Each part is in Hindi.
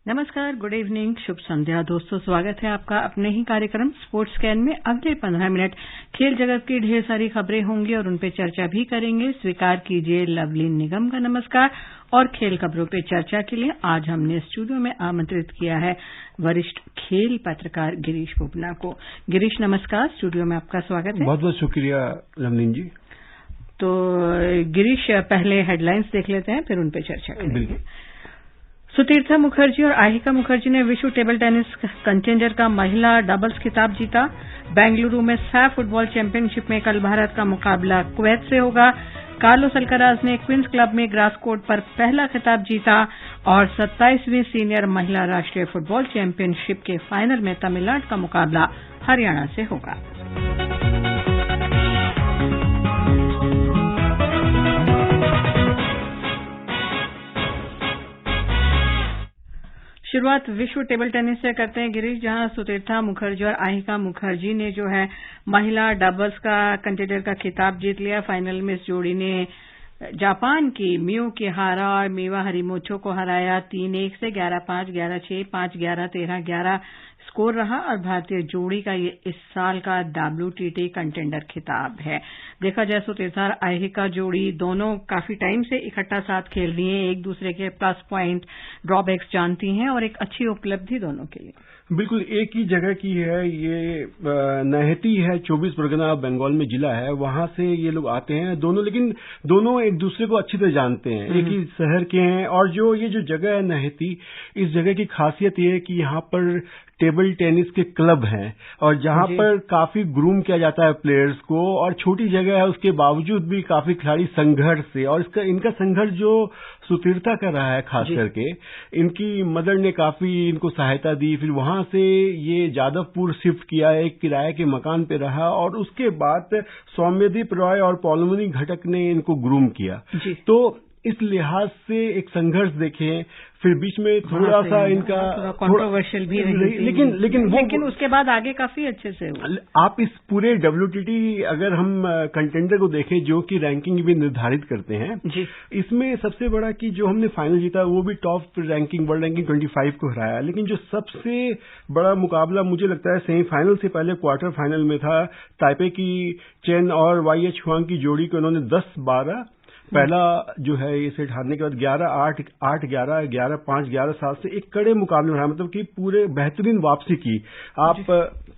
नमस्कार, गुड इवनिंग, शुभ संध्या दोस्तों। स्वागत है आपका अपने ही कार्यक्रम स्पोर्ट्स स्कैन में। अगले 15 मिनट खेल जगत की ढेर सारी खबरें होंगी और उन पे चर्चा भी करेंगे। स्वीकार कीजिए लवलीन निगम का नमस्कार। और खेल खबरों पे चर्चा के लिए आज हमने स्टूडियो में आमंत्रित किया है वरिष्ठ खेल पत्रकार गिरीश बोपन्ना को। गिरीश नमस्कार, स्टूडियो में आपका स्वागत है। बहुत बहुत शुक्रिया लवलीन जी। तो गिरीश, पहले हेडलाइंस देख लेते हैं, फिर उन पे चर्चा करेंगे। सुतीर्था मुखर्जी और आहिका मुखर्जी ने विश्व टेबल टेनिस कंटेंडर का महिला डबल्स खिताब जीता। बेंगलुरु में सैफ फुटबॉल चैंपियनशिप में कल भारत का मुकाबला कुवैत से होगा। कार्लोस अल्काराज ने क्वींस क्लब में ग्रास कोर्ट पर पहला खिताब जीता। और 27वीं सीनियर महिला राष्ट्रीय फुटबॉल चैंपियनशिप के फाइनल में तमिलनाडु का मुकाबला हरियाणा से होगा। शुरुआत विश्व टेबल टेनिस से करते हैं गिरीश, जहां सुतीर्था मुखर्जी और आहिका मुखर्जी ने जो है महिला डबल्स का कंटेंडर का खिताब जीत लिया। फाइनल में इस जोड़ी ने जापान की मियो किहारा और मीवा हरिमोटो को हराया। 3-1 से 11-5, 11-6, 5-11, 13-11 स्कोर रहा और भारतीय जोड़ी का ये इस साल का WTT कंटेंडर खिताब है। देखा जाए सुतीर्था और आहिका जोड़ी दोनों काफी टाइम से इकट्ठा साथ खेल रही हैं, एक दूसरे के प्लस पॉइंट ड्रॉबैक्स जानती हैं और एक अच्छी उपलब्धि दोनों के लिए। बिल्कुल एक ही जगह की है ये, नहती है, 24 परगना बंगाल में जिला है, वहां से ये लोग आते हैं दोनों, लेकिन दोनों एक दूसरे को अच्छी तरह जानते हैं, एक ही शहर के हैं। और ये जो जगह है नहती, इस जगह की खासियत ये है कि यहाँ पर टेबल टेनिस के क्लब हैं और जहां पर काफी ग्रूम किया जाता है प्लेयर्स को, और छोटी जगह है उसके बावजूद भी काफी खिलाड़ी संघर्ष से, और इनका संघर्ष जो सुतीर्था कर रहा है खास करके, इनकी मदर ने काफी इनको सहायता दी। फिर वहां से ये जादवपुर शिफ्ट किया, एक किराए के मकान पे रहा और उसके बाद सौम्यदीप रॉय और पौलोमनी घटक ने इनको ग्रूम किया। तो इस लिहाज से एक संघर्ष देखें। फिर बीच में थोड़ा सा इनका कंट्रोवर्शियल भी रही, लेकिन उसके बाद आगे काफी अच्छे से हुआ। आप इस पूरे WTT अगर हम कंटेंडर को देखें जो कि रैंकिंग भी निर्धारित करते हैं, इसमें सबसे बड़ा कि जो हमने फाइनल जीता वो भी टॉप रैंकिंग, वर्ल्ड रैंकिंग 25 को हराया। लेकिन जो सबसे बड़ा मुकाबला मुझे लगता है सेमीफाइनल से पहले क्वार्टर फाइनल में था। ताइपे की चेन और YH हुआंग की जोड़ी को उन्होंने 10-12 पहला जो है ये सेट हारने के बाद 11-8, 8-11, 11-5, 11-7 से एक कड़े मुकाबले में रहा, मतलब कि पूरे बेहतरीन वापसी की। आप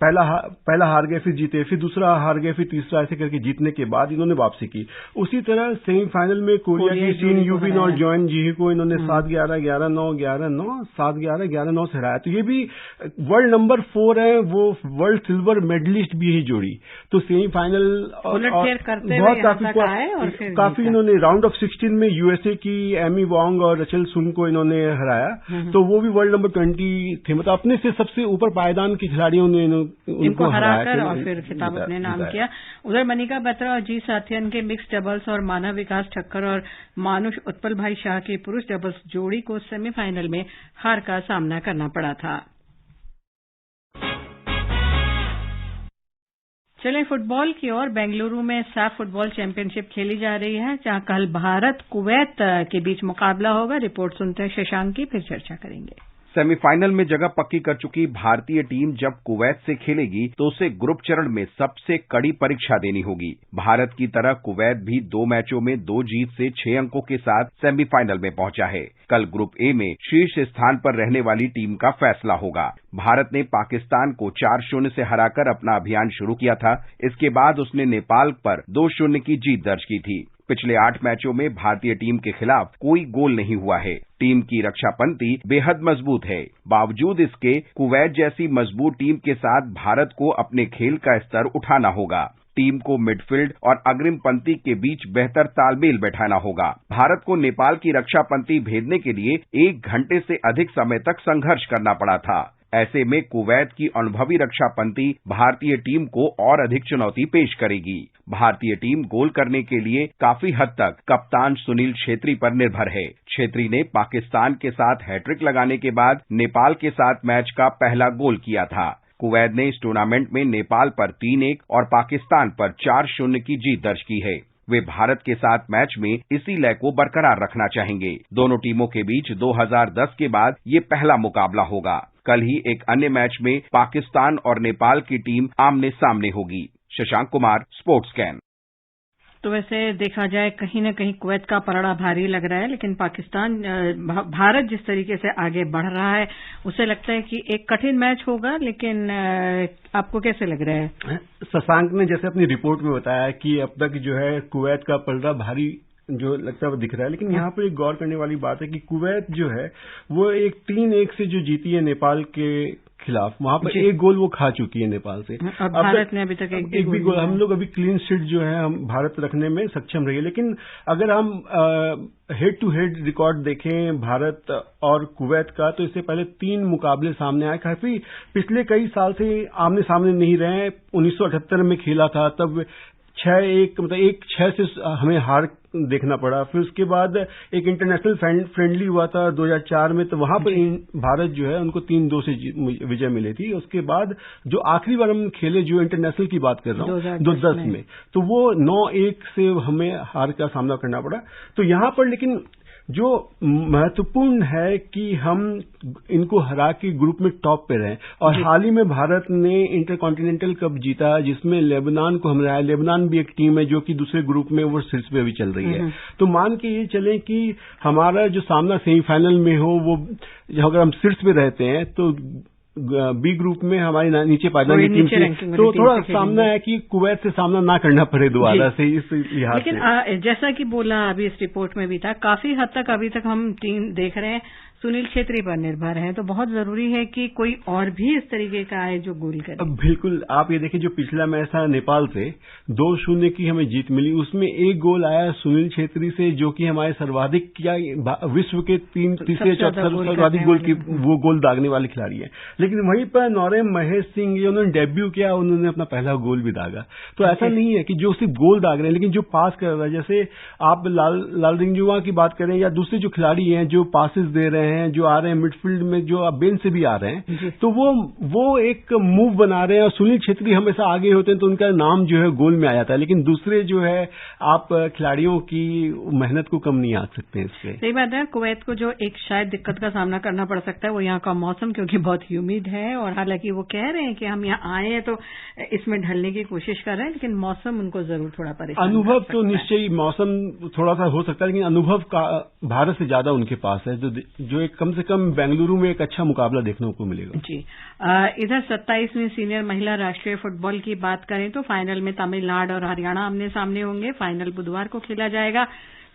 पहला हार गए, फिर जीते, फिर दूसरा हार गए, फिर तीसरा, ऐसे करके जीतने के बाद इन्होंने वापसी की। उसी तरह सेमीफाइनल में कोरिया की सीन यूबिन और जॉन जी को इन्होंने 7-11, 11-9, 11-9, 7-11, 11-9 से हराया। तो ये भी वर्ल्ड नंबर 4 है, वो वर्ल्ड सिल्वर मेडलिस्ट भी है जोड़ी। तो सेमीफाइनल काफी इन्होंने राउंड ऑफ 16 में USA की एमी वोंग और रचल सुम को इन्होंने हराया। तो वो भी वर्ल्ड नंबर 20 थे, मतलब अपने से सबसे ऊपर पायदान के खिलाड़ियों ने इनको हराकर और फिर खिताब अपने नाम किया। उधर मनिका बत्रा और जी साथियन के मिक्स डबल्स और मानव विकास ठक्कर और मानुष उत्पल भाई शाह की पुरुष डबल्स जोड़ी को सेमीफाइनल में हार का सामना करना पड़ा था। चलें फुटबॉल की ओर। बेंगलुरु में सैफ फुटबॉल चैंपियनशिप खेली जा रही है, जहां कल भारत कुवैत के बीच मुकाबला होगा। रिपोर्ट सुनते हैं शशांक की, फिर चर्चा करेंगे। सेमीफाइनल में जगह पक्की कर चुकी भारतीय टीम जब कुवैत से खेलेगी तो उसे ग्रुप चरण में सबसे कड़ी परीक्षा देनी होगी। भारत की तरह कुवैत भी 2 मैचों में 2 जीत से 6 अंकों के साथ सेमीफाइनल में पहुंचा है। कल ग्रुप ए में शीर्ष स्थान पर रहने वाली टीम का फैसला होगा। भारत ने पाकिस्तान को 4-0 से हराकर अपना अभियान शुरू किया था। इसके बाद उसने नेपाल पर 2-0 की जीत दर्ज की थी। पिछले 8 मैचों में भारतीय टीम के खिलाफ कोई गोल नहीं हुआ है। टीम की रक्षा पंक्ति बेहद मजबूत है। बावजूद इसके कुवैत जैसी मजबूत टीम के साथ भारत को अपने खेल का स्तर उठाना होगा। टीम को मिडफील्ड और अग्रिम पंक्ति के बीच बेहतर तालमेल बैठाना होगा। भारत को नेपाल की रक्षा पंक्ति भेदने के लिए 1 घंटे से अधिक समय तक संघर्ष करना पड़ा था। ऐसे में कुवैत की अनुभवी रक्षा पंक्ति भारतीय टीम को और अधिक चुनौती पेश करेगी। भारतीय टीम गोल करने के लिए काफी हद तक कप्तान सुनील छेत्री पर निर्भर है। छेत्री ने पाकिस्तान के साथ हैट्रिक लगाने के बाद नेपाल के साथ मैच का पहला गोल किया था। कुवैत ने इस टूर्नामेंट में नेपाल पर 3-1 और पाकिस्तान पर 4-0 की जीत दर्ज की है। वे भारत के साथ मैच में इसी लय को बरकरार रखना चाहेंगे। दोनों टीमों के बीच 2010 के बाद ये पहला मुकाबला होगा। कल ही एक अन्य मैच में पाकिस्तान और नेपाल की टीम आमने सामने होगी। Shashank Kumar, sports can. तो वैसे देखा जाए कहीं न कहीं कुवैत का पलड़ा भारी लग रहा है, लेकिन भारत जिस तरीके से आगे बढ़ रहा है उसे लगता है कि एक कठिन मैच होगा। लेकिन आपको कैसे लग रहा है? शशांक ने जैसे अपनी रिपोर्ट में बताया कि अब तक जो है कुवैत का पलड़ा भारी जो लगता है वो दिख रहा है, लेकिन यहाँ पर एक गौर करने वाली बात है कि कुवैत जो है वो एक 3-1 से जो जीती है नेपाल के खिलाफ, वहां पर एक गोल वो खा चुकी है नेपाल से। अब भारत ने अभी तक एक भी गोल, हम लोग अभी क्लीन शीट जो है हम भारत रखने में सक्षम रही है। लेकिन अगर हम हेड टू हेड रिकॉर्ड देखें भारत और कुवैत का, तो इससे पहले 3 मुकाबले सामने आए। काफी पिछले कई साल से आमने सामने नहीं रहे। 1978 में खेला था, तब 6-1 मतलब 1-6 से हमें हार देखना पड़ा। फिर उसके बाद एक इंटरनेशनल फ्रेंडली हुआ था 2004 में, तो वहां पर भारत जो है उनको 3-2 से विजय मिली थी। उसके बाद जो आखिरी बार हम खेले, जो इंटरनेशनल की बात कर रहा हूँ 2010 में, तो वो 9-1 से हमें हार का सामना करना पड़ा। तो यहाँ पर लेकिन जो महत्वपूर्ण है कि हम इनको हरा के ग्रुप में टॉप पे रहे। और हाल ही में भारत ने इंटरकॉन्टिनेंटल कप जीता, जिसमें लेबनान को हम हराया। लेबनान भी एक टीम है जो कि दूसरे ग्रुप में वो शीर्ष पे भी चल रही है। तो मान के ये चलें कि हमारा जो सामना सेमीफाइनल में हो, वो अगर हम शीर्ष पे रहते हैं तो बी ग्रुप में हमारी नीचे पायदान की टीम, तो थोड़ा सामना है कि कुवैत से सामना ना करना पड़े दोबारा से, इस लिहाज से। लेकिन जैसा कि बोला अभी इस रिपोर्ट में भी था, काफी हद तक अभी तक हम टीम देख रहे हैं सुनील छेत्री पर निर्भर है। तो बहुत जरूरी है कि कोई और भी इस तरीके का आए जो गोल करे। बिल्कुल, आप ये देखिए जो पिछला मैच था नेपाल से 2-0 की हमें जीत मिली, उसमें एक गोल आया सुनील छेत्री से, जो कि हमारे सर्वाधिक या विश्व के तीसरे चौथे सर्वाधिक वो गोल दागने वाले खिलाड़ी है। लेकिन वहीं पर नौरेम महेश सिंह, उन्होंने डेब्यू किया, उन्होंने अपना पहला गोल भी दागा। तो ऐसा नहीं है कि जो सिर्फ गोल दाग रहे हैं, लेकिन जो पास कर रहा है, जैसे आप लाल रिंजुआ की बात करें या दूसरे जो खिलाड़ी हैं जो पासिस दे रहे हैं, जो आ रहे हैं मिडफील्ड में, जो बेंच से भी आ रहे हैं, तो वो एक मूव बना रहे हैं। और सुनील छेत्री हमेशा आगे होते हैं तो उनका नाम जो है गोल में आ जाता है। लेकिन दूसरे जो है आप खिलाड़ियों की मेहनत को कम नहीं आंक सकते इससे। सही बात है। कुवैत को जो एक शायद दिक्कत का सामना करना पड़ सकता है वो यहाँ का मौसम, क्योंकि बहुत ह्यूमिड है। और हालांकि वो कह रहे हैं कि हम यहाँ आए हैं तो इसमें ढलने की कोशिश कर रहे हैं, लेकिन मौसम उनको जरूर थोड़ा परेशान। अनुभव तो निश्चय ही मौसम थोड़ा सा हो सकता है, लेकिन अनुभव का भारत से ज्यादा उनके पास है, जो एक कम से कम बेंगलुरु में एक अच्छा मुकाबला देखने को मिलेगा। जी। इधर 27वीं सीनियर महिला राष्ट्रीय फुटबॉल की बात करें तो फाइनल में तमिलनाडु और हरियाणा आमने सामने होंगे। फाइनल बुधवार को खेला जाएगा।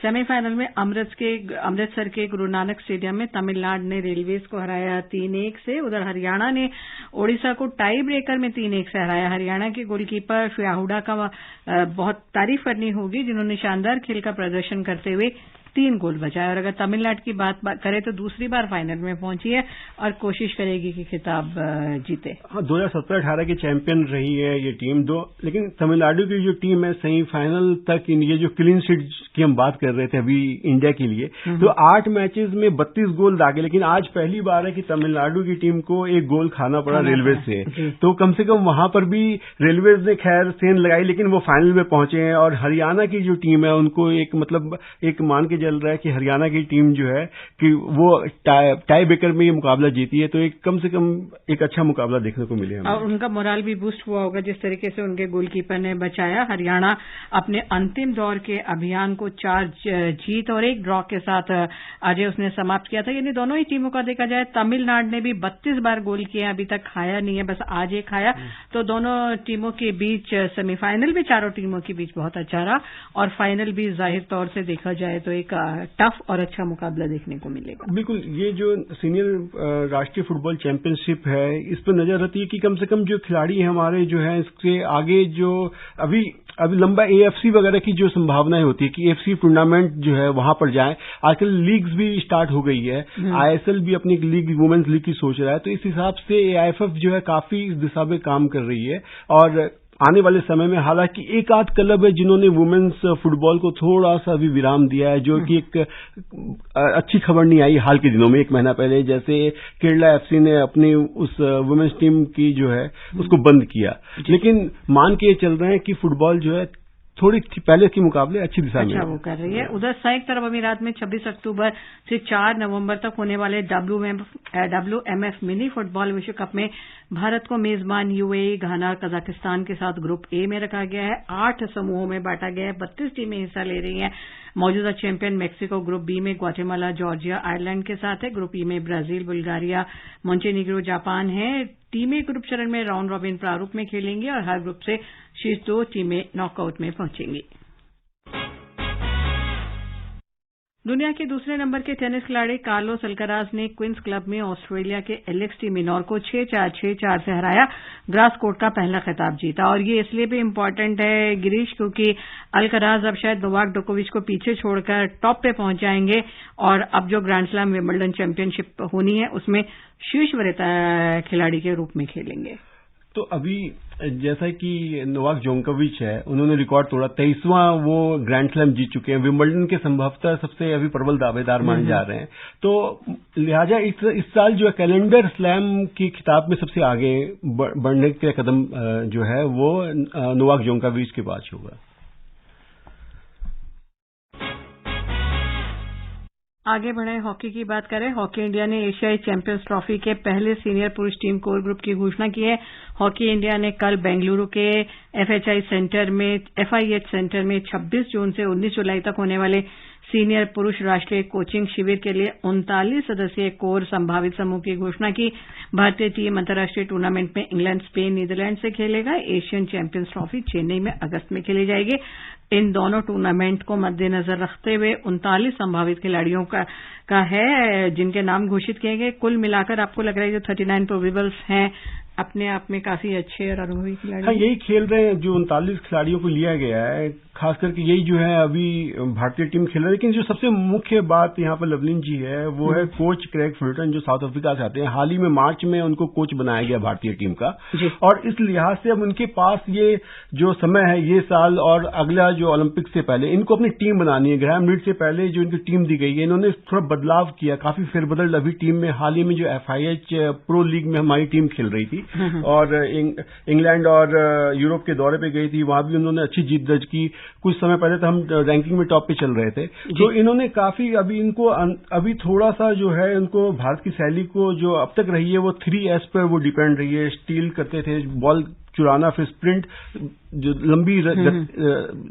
सेमीफाइनल में अमृतसर के गुरु नानक स्टेडियम में तमिलनाडु ने रेलवेज को हराया 3-1 से। उधर हरियाणा ने ओडिशा को टाई ब्रेकर में 3-1 से हराया। हरियाणा के गोलकीपर फ्याहुडा का बहुत तारीफ करनी होगी, जिन्होंने शानदार खेल का प्रदर्शन करते हुए 3 गोल बचाए। और अगर तमिलनाडु की बात करें तो दूसरी बार फाइनल में पहुंची है और कोशिश करेगी कि खिताब जीते। हाँ, 2017-18 की चैंपियन रही है ये टीम लेकिन तमिलनाडु की जो टीम है सेमीफाइनल तक, ये जो क्लीन शीट की हम बात कर रहे थे अभी इंडिया के लिए, तो 8 मैचेस में 32 गोल दागे। लेकिन आज पहली बार है कि तमिलनाडु की टीम को एक गोल खाना पड़ा रेलवेज से। तो कम से कम वहां पर भी रेलवेज ने खैर सेंध लगाई, लेकिन वो फाइनल में पहुंचे हैं। और हरियाणा की जो टीम है उनको एक मान के चल रहा है कि हरियाणा की टीम जो है कि वो टाई ब्रेकर में ये मुकाबला जीती है, तो एक कम से कम एक अच्छा मुकाबला देखने को मिलेगा। और उनका मोराल भी बूस्ट हुआ होगा जिस तरीके से उनके गोलकीपर ने बचाया। हरियाणा अपने अंतिम दौर के अभियान को 4 जीत और 1 ड्रॉ के साथ आज उसने समाप्त किया था। यानी दोनों ही टीमों का देखा जाए, तमिलनाडु ने भी 32 बार गोल किया, अभी तक खाया नहीं है, बस आज एक खाया। तो दोनों टीमों के बीच सेमीफाइनल भी चारों टीमों के बीच बहुत अच्छा रहा और फाइनल भी जाहिर तौर से देखा जाए तो एक टफ और अच्छा मुकाबला देखने को मिलेगा। बिल्कुल, ये जो सीनियर राष्ट्रीय फुटबॉल चैंपियनशिप है, इस पर नजर रहती है कि कम से कम जो खिलाड़ी हमारे जो हैं, इसके आगे जो अभी लंबा एएफसी वगैरह की जो संभावनाएं होती है कि एफसी टूर्नामेंट जो है वहां पर जाएं। आजकल लीग्स भी स्टार्ट हो गई है, आईएसएल भी अपनी लीग, वुमेन्स लीग की सोच रहा है। तो इस हिसाब से एआईएफएफ जो है काफी इस दिशा में काम कर रही है। और आने वाले समय में हालांकि एक आध क्लब है जिन्होंने वुमेन्स फुटबॉल को थोड़ा सा भी विराम दिया है, जो कि एक अच्छी खबर नहीं आई हाल के दिनों में। 1 महीना पहले जैसे केरला एफसी ने अपनी उस वुमेन्स टीम की जो है उसको बंद किया। लेकिन मान के चल रहे हैं कि फुटबॉल जो है थोड़ी पहले के मुकाबले अच्छी दिशा में वो कर रही है। उधर संयुक्त अरब अमीरात में 26 अक्टूबर से 4 नवंबर तक होने वाले WMF मिनी फुटबॉल विश्व कप में भारत को मेजबान यूएई, घाना, कजाकिस्तान के साथ ग्रुप ए में रखा गया है। 8 समूहों में बांटा गया है। 32 टीमें हिस्सा ले रही हैं। मौजूदा चैंपियन मेक्सिको ग्रुप बी में ग्वाटेमाला, जॉर्जिया, आयरलैंड के साथ है। ग्रुप ई में ब्राजील, बुल्गारिया, मोंटेनीग्रो, जापान है। टीमें ग्रुप चरण में राउंड रॉबिन प्रारूप में खेलेंगी और हर ग्रुप से शीर्ष 2 टीमें नॉकआउट में पहुंचेंगी। दुनिया के दूसरे नंबर के टेनिस खिलाड़ी कार्लोस अल्कराज ने क्वींस क्लब में ऑस्ट्रेलिया के एलेक्स डी मिनोर को 6-4, 6-4 से हराया। ग्रास कोर्ट का पहला खिताब जीता। और ये इसलिए भी इम्पोर्टेंट है गिरीश, क्योंकि अल्कराज अब शायद नोवाक जोकोविच को पीछे छोड़कर टॉप पे पहुंच जाएंगे और अब जो ग्रैंड स्लैम विंबलडन चैंपियनशिप होनी है उसमें शीर्ष वरीयता खिलाड़ी के रूप में खेलेंगे। तो अभी जैसा कि नोवाक जोकोविच है, उन्होंने रिकॉर्ड तोड़ा, 23वां वो ग्रैंड स्लैम जीत चुके हैं। विंबलडन के संभवतः सबसे अभी प्रबल दावेदार माने जा रहे हैं। तो लिहाजा इस साल जो है कैलेंडर स्लैम की खिताब में सबसे आगे बढ़ने के कदम जो है वो नोवाक जोकोविच के पास होगा। आगे बढ़े, हॉकी की बात करें। हॉकी इंडिया ने एशियाई चैंपियंस ट्रॉफी के पहले सीनियर पुरुष टीम कोर ग्रुप की घोषणा की है। हॉकी इंडिया ने कल बेंगलुरु के FIH सेंटर में 26 जून से 19 जुलाई तक होने वाले सीनियर पुरुष राष्ट्रीय कोचिंग शिविर के लिए 39 सदस्यीय कोर संभावित समूह की घोषणा की। भारतीय टीम अंतर्राष्ट्रीय टूर्नामेंट में इंग्लैंड, स्पेन, नीदरलैंड से खेलेगा। एशियन चैंपियंस ट्रॉफी चेन्नई में अगस्त में खेली जाएगी। इन दोनों टूर्नामेंट को मद्देनजर रखते हुए 39 संभावित खिलाड़ियों का है जिनके नाम घोषित किए गए। कुल मिलाकर आपको लग रहा है जो 39 प्रोबेबल्स हैं अपने आप में काफी अच्छे और अनुभवी खिलाड़ी। हाँ, यही खेल रहे हैं। जो 39 खिलाड़ियों को लिया गया है, खास करके यही जो है अभी भारतीय टीम खेल रही है। लेकिन जो सबसे मुख्य बात यहाँ पर लवलीन जी है वो है कोच क्रेग फुलटन, जो साउथ अफ्रीका से आते हैं। हाल ही में मार्च में उनको कोच बनाया गया भारतीय टीम का। और इस लिहाज से अब उनके पास ये जो समय है, ये साल और अगला जो ओलंपिक से पहले इनको अपनी टीम बनानी है। ग्राहम रीड से पहले जो इनकी टीम दी गई है, इन्होंने थोड़ा बदलाव किया, काफी फेरबदल अभी टीम में। हाल ही में जो FIH प्रो लीग में हमारी टीम खेल रही थी और इंग्लैंड और यूरोप के दौरे पे गई थी, वहां भी उन्होंने अच्छी जीत दर्ज की। कुछ समय पहले तो हम रैंकिंग में टॉप पे चल रहे थे। तो इन्होंने काफी अभी थोड़ा सा जो है उनको भारत की शैली को जो अब तक रही है वो 3S पर वो डिपेंड रही है। स्टील करते थे, बॉल चुराना, फिर स्प्रिंट, जो लंबी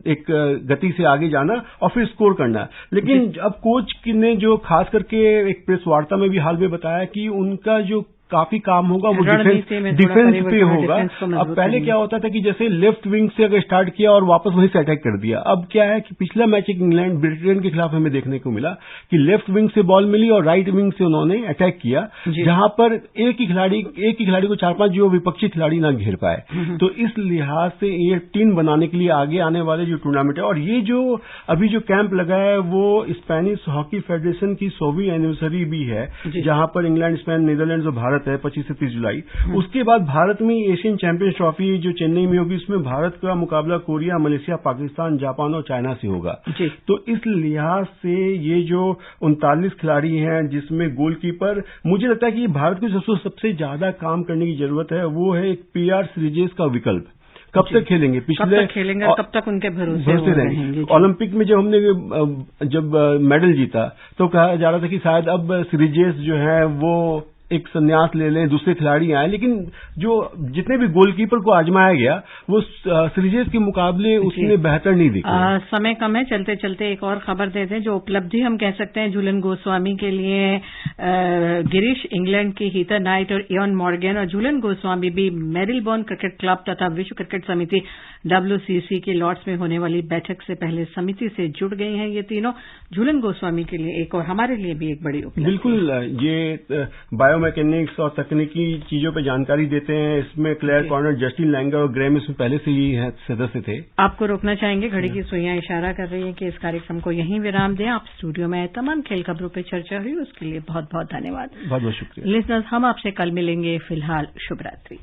एक गति से आगे जाना और फिर स्कोर करना। लेकिन अब कोच ने जो खास करके एक प्रेस वार्ता में भी हाल में बताया कि उनका जो काफी काम होगा वो डिफेंस पे होगा। अब पहले क्या होता था कि जैसे लेफ्ट विंग से अगर स्टार्ट किया और वापस वहीं से अटैक कर दिया। अब क्या है कि पिछला मैच इंग्लैंड ब्रिटेन के खिलाफ हमें देखने को मिला कि लेफ्ट विंग से बॉल मिली और राइट विंग से उन्होंने अटैक किया, जहां पर एक ही खिलाड़ी को 4-5 जो विपक्षी खिलाड़ी ना घेर पाए। तो इस लिहाज से ये टीम बनाने के लिए आगे आने वाले जो टूर्नामेंट है, और ये जो अभी जो कैंप लगा है वो स्पेनिश हॉकी फेडरेशन की 100वीं एनिवर्सरी भी है, जहां पर इंग्लैंड, स्पेन, नीदरलैंड और भारत है 25 से 30 जुलाई। उसके बाद भारत में एशियन चैंपियंस ट्रॉफी जो चेन्नई में होगी, उसमें भारत का मुकाबला कोरिया, मलेशिया, पाकिस्तान, जापान और चाइना से होगा। तो इस लिहाज से ये जो 39 खिलाड़ी हैं, जिसमें गोलकीपर, मुझे लगता है कि भारत को सबसे ज्यादा काम करने की जरूरत है, वो है एक PR सीरीज का विकल्प। कब तक खेलेंगे, कब तक उनके भरोसे रहेंगे। ओलंपिक में जब मेडल जीता तो कहा जा रहा था कि शायद अब सीरीजेस जो है वो एक संन्यास ले लें, दूसरे खिलाड़ी आए। लेकिन जो जितने भी गोलकीपर को आजमाया गया वो सीरीजेस के मुकाबले उसने बेहतर नहीं दिखा। समय कम है, चलते चलते एक और खबर देते हैं। जो उपलब्धि हम कह सकते हैं झूलन गोस्वामी के लिए, गिरीश, इंग्लैंड की हीथर नाइट और इयन मॉर्गन और झूलन गोस्वामी भी मेरिलबोर्न क्रिकेट क्लब तथा विश्व क्रिकेट समिति WCC के लॉर्ड्स में होने वाली बैठक से पहले समिति से जुड़ गई हैं। ये तीनों झूलन गोस्वामी के लिए एक और हमारे लिए भी एक बड़ी उपलब्धि। बिल्कुल, ये बायोमैकेनिक्स और तकनीकी चीजों पे जानकारी देते हैं। इसमें क्लेयर कॉर्नर, जस्टिन लैंगर और ग्रेम इसमें पहले से ही सदस्य थे। आपको रोकना चाहेंगे, घड़ी की सुइयां इशारा कर रही है कि इस कार्यक्रम को यहीं विराम दें। आप स्टूडियो में तमाम खेल खबरों पर चर्चा हुई, उसके लिए बहुत बहुत धन्यवाद। बहुत बहुत शुक्रिया। लिसनर्स, हम आपसे कल मिलेंगे। फिलहाल शुभ रात्रि।